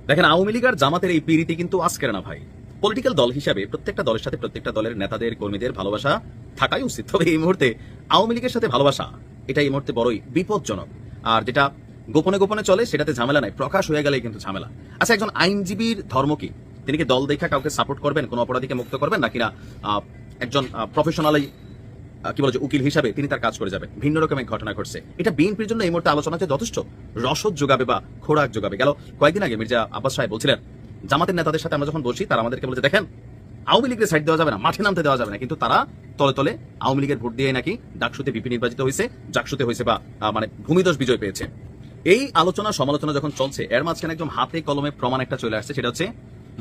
দেখেন, আওয়ামী লীগ আর জামাতের এই পিরিতি কিন্তু আজকের না ভাই। পলিটিক্যাল দল হিসাবে প্রত্যেকটা দলের সাথে প্রত্যেকটা দলের নেতাদের কর্মীদের ভালোবাসা থাকাই উচিত। তবে এই মুহূর্তে আওয়ামী লীগের সাথে ভালোবাসা এটা এই মুহূর্তে বড়ই বিপজ্জনক। আর যেটা গোপনে গোপনে চলে সেটাতে ঝামেলা নাই, প্রকাশ হয়ে গেলেই কিন্তু ঝামেলা। আচ্ছা, একজন আইনজীবীর ধর্ম কি? তিনি কি দল দেখা কাউকে সাপোর্ট করবেন, কোনো অপরাধীকে মুক্ত করবেন, নাকি না একজন প্রফেশনালি কি বলে উকিল হিসাবে তিনি তার কাজ করে যাবেন? ভিন্ন রকমের ঘটনা ঘটছে। এটা বিএনপির জন্য এই মুহূর্তে আলোচনাতে যথেষ্ট রসদ যোগাবে বা খোরাক যোগাবে। গেল কয়েকদিন আগে মির্জা আব্বাস সাহেব বলছিলেন, জামাতের নেতাদের সাথে আমরা যখন বসি তারা আমাদেরকে বলছে, দেখেন আওয়ামী লীগের সাইড দেওয়া যাবে না, মাঠে নামতে দেওয়া যাবে না, কিন্তু তারা তলে তলে আওয়ামী লীগের ভোট দিয়ে নাকি ডাকসুতে বিপি নির্বাচিত হয়েছে, জাকসুতে হয়েছে বা মানে ভূমিদশ বিজয় পেয়েছে। এই আলোচনা সমালোচনা যখন চলছে, এর মাঝখানে একদম হাতে কলমে প্রমাণ একটা চলে আসছে। সেটা হচ্ছে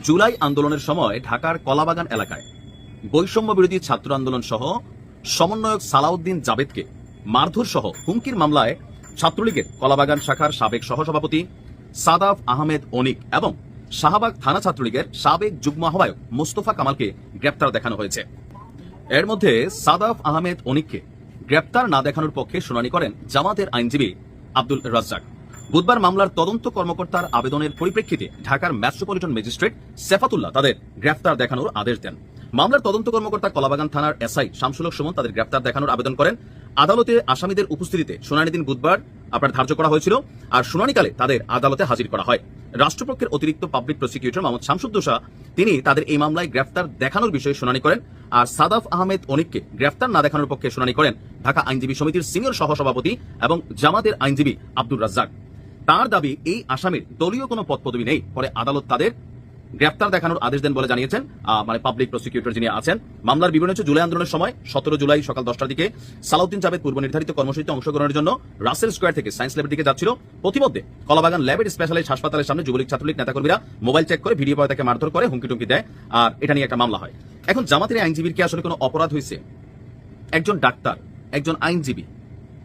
জুলাই আন্দোলনের সময় ঢাকার কলাবাগান এলাকায় বৈষম্য বিরোধী ছাত্র আন্দোলন সহ সমন্বয়ক সালাউদ্দিন জাবেদকে মারধর সহ হুমকির মামলায় ছাত্রলীগের কলাবাগান শাখার সাবেক সহসভাপতি সাদাফ আহমেদ অনিক এবং শাহবাগ থানা ছাত্রলীগের সাবেক যুগ্ম আহ্বায়ক মোস্তফা কামালকে গ্রেপ্তার দেখানো হয়েছে। এর মধ্যে সাদাফ আহমেদ অনিককে গ্রেপ্তার না দেখানোর পক্ষে শুনানি করেন জামাতের আইনজীবী আব্দুল রাজ্জাক। বুধবার মামলার তদন্ত কর্মকর্তার আবেদনের পরিপ্রেক্ষিতে ঢাকার মেট্রোপলিটন ম্যাজিস্ট্রেট সেফাতুল্লাহ তাদের গ্রেফতার দেখানোর আদেশ দেন। মামলার তদন্ত কর্মকর্তা কলাবাগান থানার এসআই শামসুল হক সুমন তাদের গ্রেফতার দেখানোর আবেদন করেন। আদালতে আসামিদের উপস্থিতিতে শুনানি দিন বুধবার ধার্য করা হয়েছিল, আর শুনানিকালে তাদের আদালতে হাজির করা হয়। রাষ্ট্রপক্ষের অতিরিক্ত পাবলিক প্রসিকিউটর মোহাম্মদ শামসুদ্দোসা তিনি তাদের এই মামলায় গ্রেফতার দেখানোর বিষয়ে শুনানি করেন, আর সাদাফ আহমেদ অনিককে গ্রেফতার না দেখানোর পক্ষে শুনানি করেন ঢাকা আইনজীবী সমিতির সিনিয়র সহসভাপতি এবং জামাতের আইনজীবী আব্দুর রাজ্জাক। তার দাবি, এই আসামির দলীয় কোনো পদপদবি নেই। পরে আদালত তাদের গ্রেফতার দেখানোর আদেশ দেন বলে জানিয়েছেন মানে পাবলিক প্রসিকিউটর যিনি আছেন। মামলার বিবরণ হচ্ছে, জুলাই আন্দোলনের সময় 17 জুলাই সকাল 10টার দিকে সালাউদ্দিন জাবেদ পূর্ব নির্ধারিত কর্মসূচিতে অংশগ্রহণের জন্য রাসেল স্কয়ার থেকে সায়েন্স ল্যাবের দিকে যাচ্ছিল। প্রতিমধ্যে কলাবাগান ল্যাবের স্পেশালাইজড হাসপাতালের সামনে যুবলীগ ছাত্রলীগ নেতাকর্মীরা মোবাইল চেক করে ভিডিও পরে তাকে মারধর করে, হুমকি টুমকি দেয়, আর এটা নিয়ে একটা মামলা হয়। এখন জামাতের আইনজীবীর কি আসলে কোনো অপরাধ হয়েছে? একজন ডাক্তার, একজন আইনজীবী,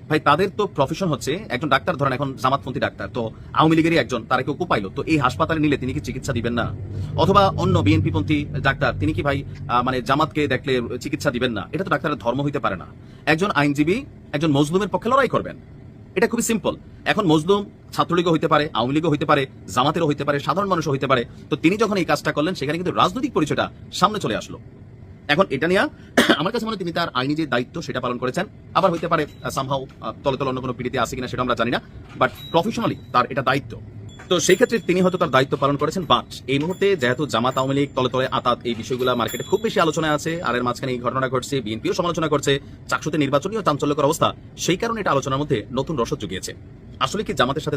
ভাই তাদের তো প্রফেশন হচ্ছে, একজন ডাক্তার ধরেন এখন জামাতপন্থী ডাক্তার, তো আওয়ামী লীগেরই একজন, তারা কেউ পাইলো, তো এই হাসপাতালে নিলে তিনি কি চিকিৎসা দিবেন না? অথবা অন্য বিএনপি পন্থী ডাক্তার, তিনি কি ভাই মানে জামাতকে দেখলে চিকিৎসা দিবেন না? এটা তো ডাক্তারের ধর্ম হইতে পারে না। একজন আইনজীবী একজন মজলুমের পক্ষে লড়াই করবেন, এটা খুবই সিম্পল। এখন মজলুম ছাত্রলীগও হইতে পারে, আওয়ামী লীগও হইতে পারে, জামাতেরও হইতে পারে, সাধারণ মানুষও হইতে পারে। তো তিনি যখন এই কাজটা করলেন, সেখানে কিন্তু রাজনৈতিক পরিচয়টা সামনে চলে আসলো। এখন এটা নিয়ে আমার কাছে মনে হয় তিনি তার আইনি যে দায়িত্ব সেটা পালন করেছেন। আবার হইতে পারে সামহাও তলে তলে অন্য কোনো পিড়িতে আছে কিনা সেটা আমরা জানি না, বাট প্রফেশনালি তার এটা দায়িত্ব। তো সেই ক্ষেত্রে তিনি হয়তো তার দায়িত্ব পালন করেছেন। বাট এই মুহূর্তে যেহেতু জামাত আওয়ামী লীগ তলে তলে আতাত, এই বিষয়গুলো মার্কেটে খুব বেশি আলোচনায় আছে, আর এর মাঝখানে এই ঘটনা ঘটছে, বিএনপিও সমালোচনা করছে, চাকসুতে নির্বাচনীয় চাঞ্চল্যকর অবস্থা, সেই কারণে এটা আলোচনার মধ্যে নতুন রসদ জুগিয়েছে। আসলে কি জামাতের সাথে